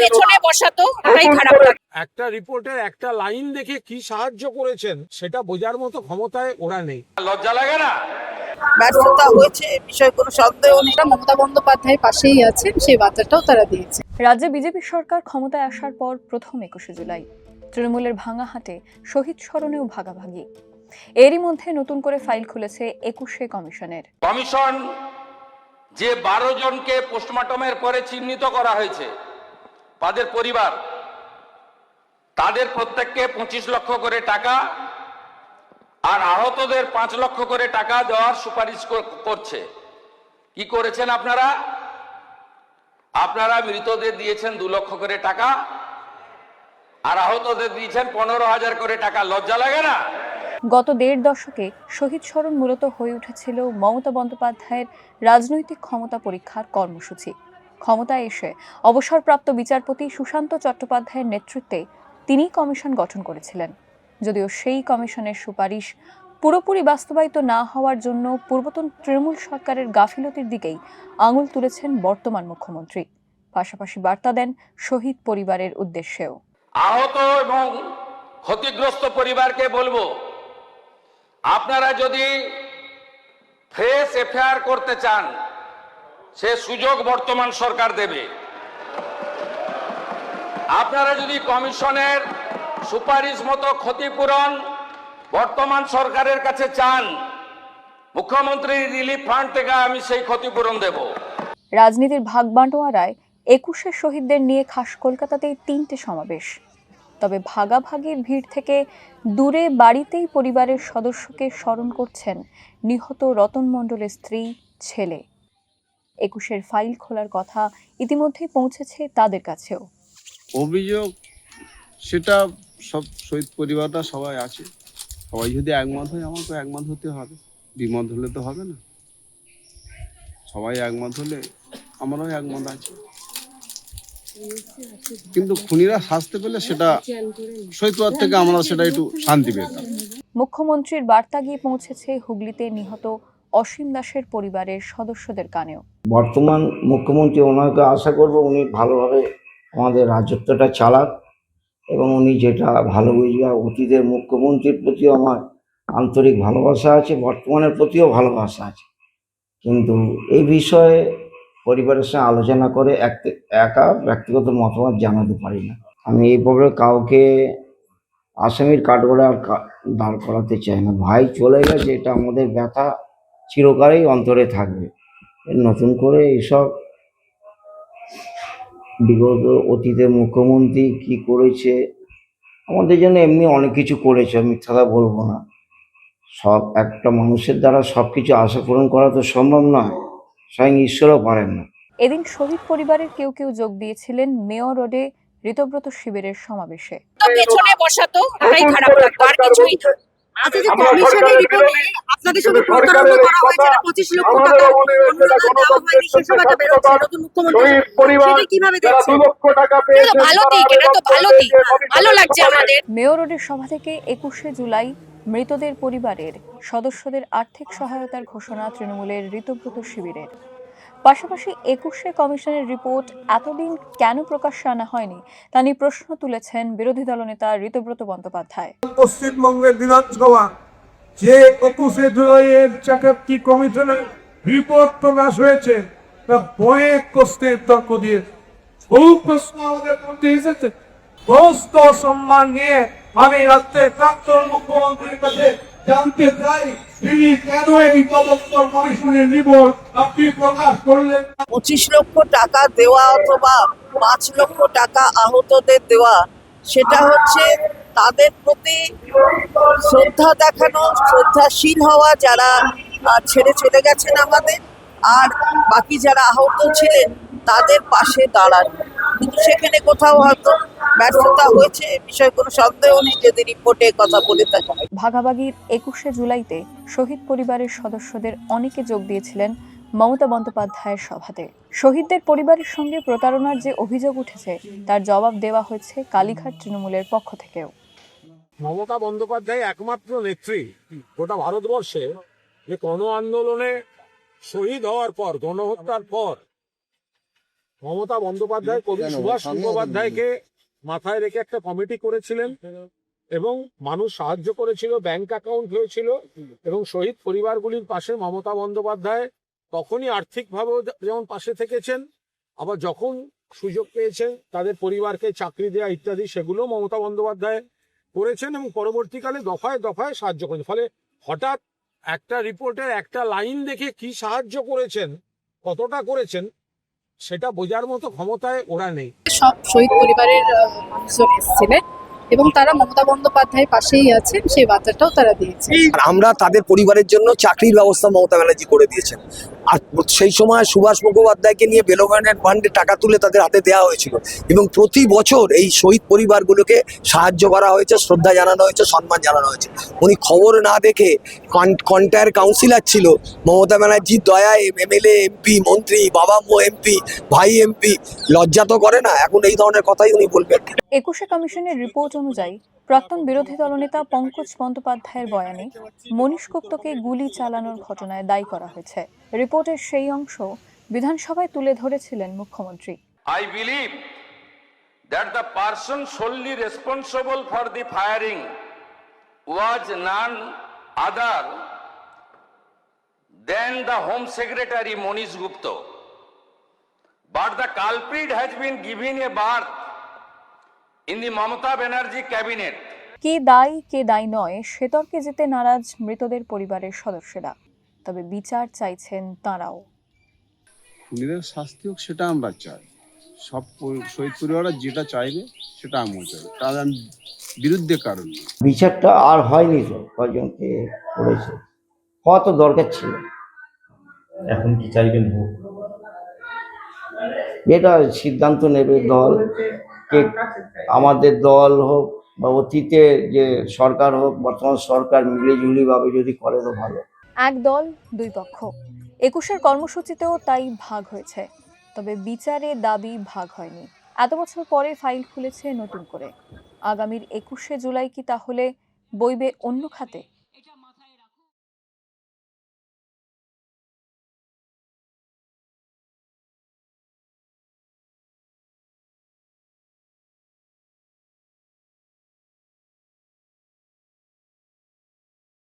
পেছনে বসাতো, ওটাই খারাপ লাগে। একটা রিপোর্টের একটা লাইন দেখে কি সাহায্য করেছেন সেটা বোঝার মতো ক্ষমতায় ওরা নেই। লজ্জা লাগে না? ব্যর্থতা হয়েছে, বিষয়ে কোনো সন্দেহ নেই। মমতা বন্দ্যোপাধ্যায়ের পাশেই আছেন, সেই বার্তাটাও তারা দিয়েছে। রাজ্যে বিজেপি সরকার ক্ষমতায় আসার পর প্রথম 21শে জুলাই তৃণমূলের ভাঙাহাটে শহীদ স্মরণেও ভাগাভাগি। এরই মধ্যে নতুন করে ফাইল খুলেছে 21শে কমিশনের। কমিশন যে 12 জনকে পোস্টমর্টমের পরে চিহ্নিত করা হয়েছে, তাদের পরিবার, তাদের প্রত্যেককে 25 লক্ষ করে টাকা আর আহতদের 5 লক্ষ করে টাকা দেওয়ার সুপারিশ করছে। কি করেছেন আপনারা? আপনারা মৃতদের দিয়েছেন 2 লক্ষ করে টাকা আর আহতদের দিয়েছেন 15,000 করে টাকা। লজ্জা লাগে না? গত 1.5 দশকে শহীদ স্মরণ মূলত হয়ে উঠেছিল মমতা বন্দ্যোপাধ্যায়ের রাজনৈতিক ক্ষমতা পরীক্ষার কর্মসূচি। ক্ষমতায় এসে অবসরপ্রাপ্ত বিচারপতি সুশান্ত চট্টোপাধ্যায়ের নেতৃত্বে তিনি কমিশন গঠন করেছিলেন। যদিও সেই কমিশনের সুপারিশ পুরোপুরি বাস্তবায়িত না হওয়ার জন্য পূর্বতন তৃণমূল সরকারের গাফিলতির দিকেই আঙুল তুলেছেন বর্তমান মুখ্যমন্ত্রী। পাশাপাশি বার্তা দেন শহীদ পরিবারের উদ্দেশ্যেও। আহত এবং ক্ষতিগ্রস্ত পরিবারকে বলবো, আপনারা যদি ফ্রেশ এফআইআর করতে চান, সে সুযোগ বর্তমান সরকার দেবে। আপনারা যদি কমিশনের সুপারিশ মতো ক্ষতিপূরণ বর্তমান সরকারের কাছে চান, মুখ্যমন্ত্রী রিলিফ ফান্ড থেকে আমি সেই ক্ষতিপূরণ দেব। রাজনীতির ভাগবাঁটোয়ারায় 21শে শহীদদের নিয়ে খাস কলকাতাতেই 3টে সমাবেশ। তবে ভাগাভাগির ভিড় থেকে দূরে বাড়িতেই পরিবারের সদস্যকে স্মরণ করছেন নিহত রতন মণ্ডলের স্ত্রী, ছেলে। 21শের ফাইল খোলার কথা ইতিমধ্যেই পৌঁছেছে তাদের কাছেও। অভিযোগ সেটা সব শহীদ পরিবারটা সবাই আছে, সবাই যদি একমত হয় আমাকে একমত হতে হবে, দ্বিমত হলে তো হবে না। সবাই একমত হলে আমরাও একমত আছি, কিন্তু খুনিরা শাস্তি পেলে সেটা শহীদ পরিবার থেকে আমরা সেটা একটু শান্তি পেতাম। মুখ্যমন্ত্রীর বার্তা গিয়ে পৌঁছেছে হুগলিতে নিহত অসীম দাসের পরিবারের সদস্যদের কানেও। বর্তমান মুখ্যমন্ত্রী, ওনাকে আশা করব উনি ভালোভাবে আমাদের রাজত্বটা চালাক এবং উনি যেটা ভালো বুঝবে। অতীতের মুখ্যমন্ত্রীর প্রতিও আমার আন্তরিক ভালোবাসা আছে, বর্তমানের প্রতিও ভালোবাসা আছে, কিন্তু এই বিষয়ে পরিবারের সঙ্গে আলোচনা করে একা ব্যক্তিগত মতামত জানাতে পারি না। আমি এইভাবে কাউকে আসামির কাঠগড়ায় আর দাঁড় করাতে চাই না। ভাই চলে গেছে, এটা আমাদের ব্যথা চিরকালই অন্তরে থাকবে। নতুন করে এইসব বিগত অতীতের মুখ্যমন্ত্রী কি করেছে আমাদের জন্য, এমনি অনেক কিছু করেছে, মিথ্যা বলবো না। সব একটা মানুষের দ্বারা সব কিছু আশা পূরণ করা তো সম্ভব নয়, স্বয়ং ঈশ্বরও পারেন না। এদিন শহীদ পরিবারের কেউ কেউ যোগ দিয়েছিলেন মেয়র রোডে ঋতব্রত শিবিরের সমাবেশে। পেছনে বসাতো, ওটাই খারাপ লাগতো, আর কিছুই না। আচ্ছা, যে কমিশনের রিপোর্টে আপনাদের সঙ্গে প্রতারণা করা হয়েছে, 25 লক্ষ টাকা অনুদান দেওয়া হয়নি, সে সময়টা বেরোচ্ছে নতুন মুখ্যমন্ত্রী, সেটা কিভাবে দেখছেন? এটা তো ভালো দিক, এটা তো ভালো দিক, ভালো লাগছে আমাদের। মেয়র রোডের সভা থেকে 21শে জুলাই মৃতদের পরিবারের সদস্যদের আর্থিক সহায়তার ঘোষণা তৃণমূলের ঋতব্রত শিবিরের। পাশাপাশি 21শে কমিশনের রিপোর্ট এতদিন কেন প্রকাশ্যে আনা হয়নি তা নিয়ে প্রশ্ন তুলেছেন বিরোধী দলনেতা ঋতব্রত বন্দ্যোপাধ্যায়। পশ্চিমবঙ্গের বিধানসভা যে 21শে জুলাইয়ের চাকরি কমিশনের রিপোর্ট প্রকাশ হয়েছে তা বয়ে প্রশ্নের তর্ক দিয়ে বহু প্রশ্ন আমাদের মধ্যে এসেছে। সমস্ত সম্মান নিয়ে আমি রাজ্যের প্রাক্তন মুখ্যমন্ত্রীর কাছে জানতে চাই, তিনি কেন এই তদন্ত কমিশনের রিপোর্ট আপনি প্রকাশ করলেন। 25 লক্ষ টাকা দেওয়া অথবা 5 লক্ষ টাকা আহতদের দেওয়া, সেটা হচ্ছে তাদের প্রতি শ্রদ্ধা দেখানো, শ্রদ্ধাশীল হওয়া, যারা ছেড়ে চলে গেছেন আমাদের, আর বাকি যারা আহত ছিলেন তাদের পাশে দাঁড়ানো। কিন্তু সেখানে কোথাও হয়তো ব্যর্থতা হয়েছে, বিষয়ে কোনো সন্দেহ নেই, যদি রিপোর্টে কথা বলে থাকে। ভাগাভাগির 21শে জুলাইতে শহীদ পরিবারের সদস্যদের অনেকে যোগ দিয়েছিলেন মমতা বন্দ্যোপাধ্যায়ের সভাতে। শহীদদের পরিবারের সঙ্গে প্রতারণার যে অভিযোগ উঠেছে তার জবাব দেওয়া হয়েছে কালীঘাট তৃণমূলের পক্ষ থেকেও। মমতা বন্দ্যোপাধ্যায় একমাত্র নেত্রী গোটা ভারতবর্ষে যে গণ আন্দোলনে শহীদ হওয়ার পর, গণহত্যার পর মমতা বন্দ্যোপাধ্যায় কবি সুভাষ মুখোপাধ্যায়কে মাথায় রেখে একটা কমিটি করেছিলেন এবং মানুষ সাহায্য করেছিল, ব্যাংক অ্যাকাউন্ট হয়েছিল এবং শহীদ পরিবারগুলির পাশে মমতা বন্দ্যোপাধ্যায় তখনই আর্থিকভাবেও যেমন পাশে থেকেছেন, আবার যখন সুযোগ পেয়েছেন তাদের পরিবারকে চাকরি দেওয়া ইত্যাদি সেগুলো মমতা বন্দ্যোপাধ্যায় করেছেন এবং পরবর্তীকালে দফায় দফায় সাহায্য করেছেন। ফলে হঠাৎ একটা রিপোর্টের একটা লাইন দেখে কি সাহায্য করেছেন, কতটা করেছেন, সেটা বোঝার মতো ক্ষমতায় ওরা নেই। সব শহীদ পরিবারের মানুষজন এসেছিলেন এবং তারা মমতা বন্দ্যোপাধ্যায়ের পাশেই আছেন, সেই বার্তাটাও তারা দিয়েছে। আর আমরা তাদের পরিবারের জন্য চাকরির ব্যবস্থা মমতা ব্যানার্জি করে দিয়েছেন। আর সেই সময় সুভাষ মুখোপাধ্যায়কে নিয়ে ডেভেলপমেন্ট ফান্ডে টাকা তুলে তাদের হাতে দেওয়া হয়েছিল এবং প্রতি বছর এই শহীদ পরিবারগুলোকে সাহায্য করা হয়েছে, শ্রদ্ধা জানানো হয়েছে, সম্মান জানানো হয়েছে। উনি খবর না দেখে কন্টায়ার কাউন্সিলর ছিল, মমতা ব্যানার্জির দয়ায় এমএলএ, এমপি, মন্ত্রী, বাবা মো এমপি, ভাই এমপি, লজ্জা তো করে না, এখন এই ধরনের কথাই উনি বলবেন। 21শে কমিশনের রিপোর্ট অনুযায়ী প্রাক্তন বিরোধী দলনেতা পঙ্কজ বন্দ্যোপাধ্যায়ের বয়ানে মনীশ গুপ্তকে গুলি চালানোর ঘটনায় দায়ী করা হয়েছে। রিপোর্টের সেই অংশ বিধানসভায় তুলে ধরেছিলেন মুখ্যমন্ত্রী। I believe that the person solely responsible for the firing was none other than the Home Secretary Monish Gupta. But the culprit has been given a berth in the Mamata Banerjee cabinet. কে দায়ী নয় সে তর্কে যেতে নারাজ মৃতদের পরিবারের সদস্যরা, তবে বিচার চাইছেন তাঁরাও। খুনিদের শাস্তি হোক সেটা আমরা চাই, সব শহীদ পরিবাররা যেটা চাইবে সেটা আমরা চাই, তার বিরুদ্ধে কারণ নেই। বিচারটা আর হয়নি, তো কয়জনকে করেছে, হওয়া তো দরকার ছিল। এখন কি চাইবেন হোক? এটা সিদ্ধান্ত নেবে দল, কে আমাদের দল হোক বা অতীতে যে সরকার হোক, বর্তমান সরকার মিলেঝুলিভাবে যদি করে তো ভালো। এক দল দুই পক্ষ, 21-এর কর্মসূচিতেও তাই ভাগ হয়েছে, তবে বিচারে দাবি ভাগ হয়নি। এত বছর পরে ফাইল খুলেছে নতুন করে। আগামীর 21শে জুলাই কি তাহলে বইবে অন্য খাতে?